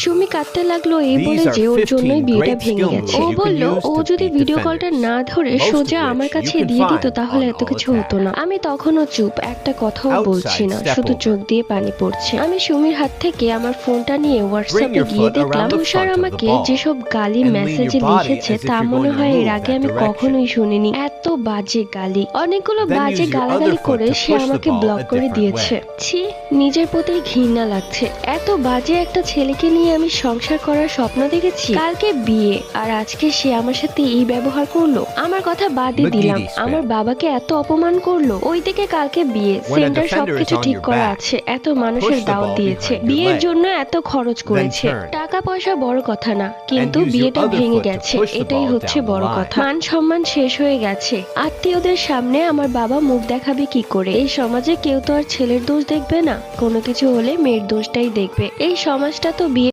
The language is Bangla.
সুমি কাঁদতে লাগলো এই বলে যে ওর জন্যই বিয়েটা ভেঙে গেছে। ও বলল ও যদি ভিডিও কলটা না ধরে সোজা আমার কাছে দিয়ে দিত তাহলে এত কিছু হতো না। আমি তখনও চুপ, একটা কথাও বলছি না, শুধু চোখ দিয়ে পানি পড়ছে। আমি সুমির হাত থেকে আমার ফোনটা নিয়ে হোয়াটসঅ্যাপে গিয়ে দেখলাম তুষার আমাকে যেসব গালি মেসেজে লিখেছে তা মনে হয় এর আগে আমি কখনোই শুনিনি। এত বাজে গালি, অনেকগুলো বাজে গালাগালি করে সে আমাকে ব্লক করে দিয়েছে। ছি, নিজের প্রতি ঘৃণা লাগছে। এত বাজে একটা ছেলেকে নিয়ে আমি সংসার করার স্বপ্ন দেখেছি, কালকে বিয়ে, আর আজকে সে আমার সাথে এই ব্যবহার করলো। আমার কথা বাদই দিলাম, আমার বাবাকে এত অপমান করলো। ওই দিকে কালকে বিয়ে, সেন্টার সবকিছু ঠিক করা আছে, এত মানুষের দাওয়াত দিয়েছে, বিয়ের জন্য এত খরচ করেছে। টাকা পয়সা বড় কথা না, কিন্তু বিয়েটা ভেঙে গেছে, এটাই হচ্ছে বড় কথা। মান সম্মান শেষ হয়ে গেছে। আত্মীয়দের সামনে আমার বাবা মুখ দেখাবে কি করে? এই সমাজে কেউ তো আর ছেলের দোষ দেখবে না, কোনো কিছু হলে মেয়ের দোষটাই দেখবে। এই সমাজটা তো বিয়ে